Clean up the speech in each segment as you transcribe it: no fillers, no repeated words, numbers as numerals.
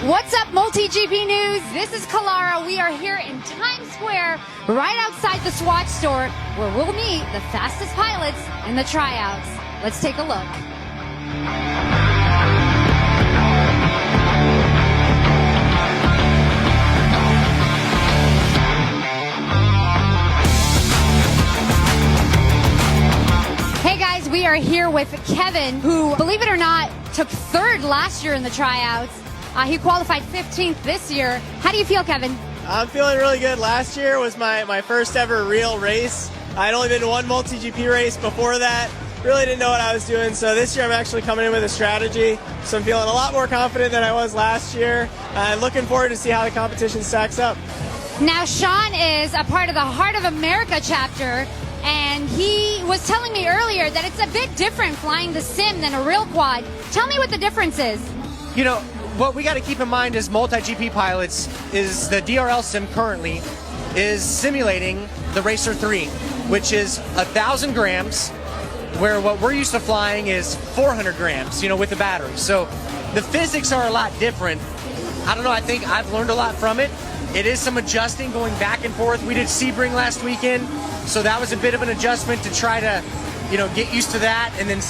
What's up, Multi-GP News? This is Kalara. We are here in Times Square, right outside the SWATCH store, where we'll meet the fastest pilots in the tryouts. Let's take a look. Hey guys, we are here with Kevin, who, believe it or not, took third last year in the tryouts. He qualified 15th this year. How do you feel, Kevin? I'm feeling really good. Last year was my first ever real race. I'd only been to one multi-GP race before that. Really didn't know what I was doing, so this year I'm actually coming in with a strategy. So I'm feeling a lot more confident than I was last year. I'm looking forward to see how the competition stacks up. Now, Sean is a part of the Heart of America chapter, and he was telling me earlier that it's a bit different flying the sim than a real quad. Tell me what the difference is. You know, what we got to keep in mind as multi-GP pilots is the DRL sim currently is simulating the Racer 3, which is 1,000 grams, where what we're used to flying is 400 grams, you know, with the battery. So the physics are a lot different. I don't know, I think I've learned a lot from it. It is some adjusting going back and forth. We did Sebring last weekend, so that was a bit of an adjustment to try to, you know, get used to that and then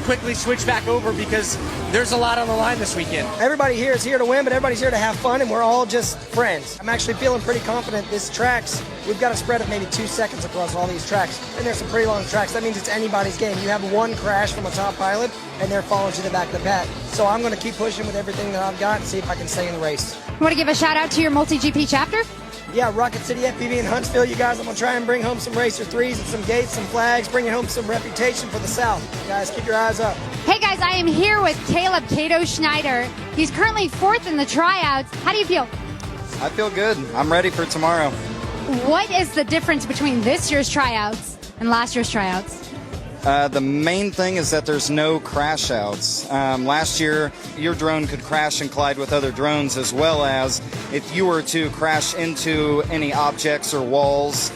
quickly switch back over because there's a lot on the line this weekend. Everybody here is here to win, but everybody's here to have fun, and we're all just friends. I'm actually feeling pretty confident. This tracks, we've got a spread of maybe 2 seconds across all these tracks, and there's some pretty long tracks. That means it's anybody's game. You have one crash from a top pilot, and they're falling to the back of the pack. So I'm going to keep pushing with everything that I've got and see if I can stay in the race. You want to give a shout out to your multi-GP chapter? Yeah, Rocket City FPV in Huntsville, you guys. I'm going to try and bring home some Racer 3s and some gates, some flags, bringing home some reputation for the South. You guys, keep your eyes up. Hey guys, I am here with Caleb Cato Schneider. He's currently 4th in the tryouts. How do you feel? I feel good. I'm ready for tomorrow. What is the difference between this year's tryouts and last year's tryouts? The main thing is that there's no crash outs. Last year, your drone could crash and collide with other drones, as well as if you were to crash into any objects or walls,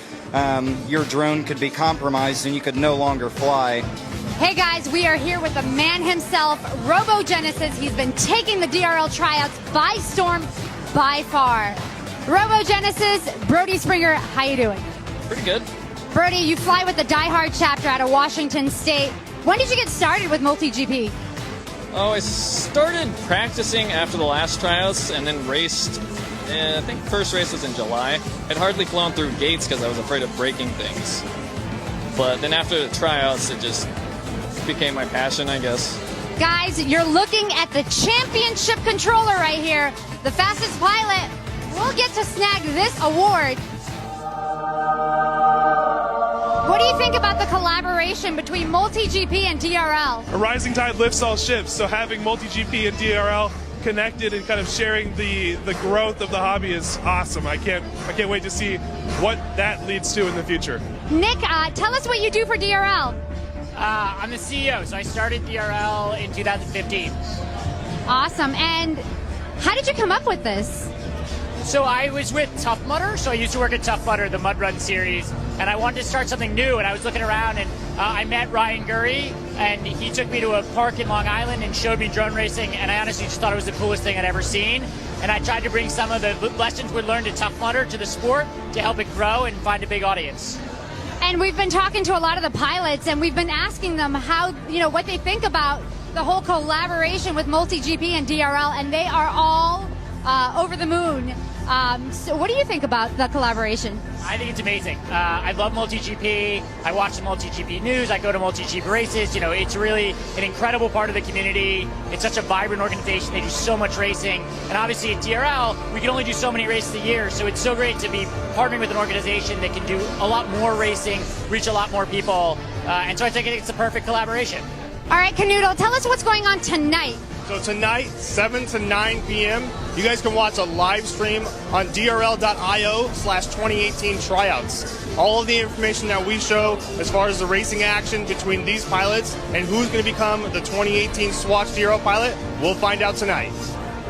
your drone could be compromised and you could no longer fly. Hey guys, we are here with the man himself, RoboGenesis. He's been taking the DRL tryouts by storm by far. RoboGenesis, Brody Springer, how you doing? Pretty good. Brody, you fly with the Die Hard chapter out of Washington State. When did you get started with multi-GP? Oh, I started practicing after the last tryouts and then raced, I think first race was in July. I'd hardly flown through gates because I was afraid of breaking things. But then after the tryouts, it just became my passion, I guess. Guys, you're looking at the championship controller right here. The fastest pilot will get to snag this award. What do you think about the collaboration between multi-GP and DRL? A rising tide lifts all ships, so having multi-GP and DRL connected and kind of sharing the growth of the hobby is awesome. I can't wait to see what that leads to in the future. Nick, tell us what you do for DRL. I'm the CEO, so I started DRL in 2015. Awesome. And how did you come up with this? So I was with Tough Mudder, so I used to work at Tough Mudder, the Mud Run series, and I wanted to start something new, and I was looking around, and I met Ryan Gurry, and he took me to a park in Long Island and showed me drone racing, and I honestly just thought it was the coolest thing I'd ever seen, and I tried to bring some of the lessons we learned at Tough Mudder to the sport to help it grow and find a big audience. And we've been talking to a lot of the pilots, and we've been asking them how, you know, what they think about the whole collaboration with multi-GP and DRL, and they are all over the moon. So what do you think about the collaboration? I think it's amazing. I love multi-GP. I watch the multi-GP news. I go to multi-GP races. You know, it's really an incredible part of the community. It's such a vibrant organization. They do so much racing. And obviously at DRL, we can only do so many races a year. So it's so great to be partnering with an organization that can do a lot more racing, reach a lot more people. And so I think it's the perfect collaboration. All right, Canoodle, tell us what's going on tonight. So tonight, 7 to 9 p.m., you guys can watch a live stream on drl.io/2018 tryouts. All of the information that we show as far as the racing action between these pilots and who's going to become the 2018 SWATCH DRL pilot, we'll find out tonight.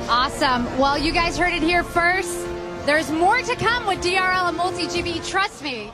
Awesome. Well, you guys heard it here first. There's more to come with DRL and multi-GP, trust me.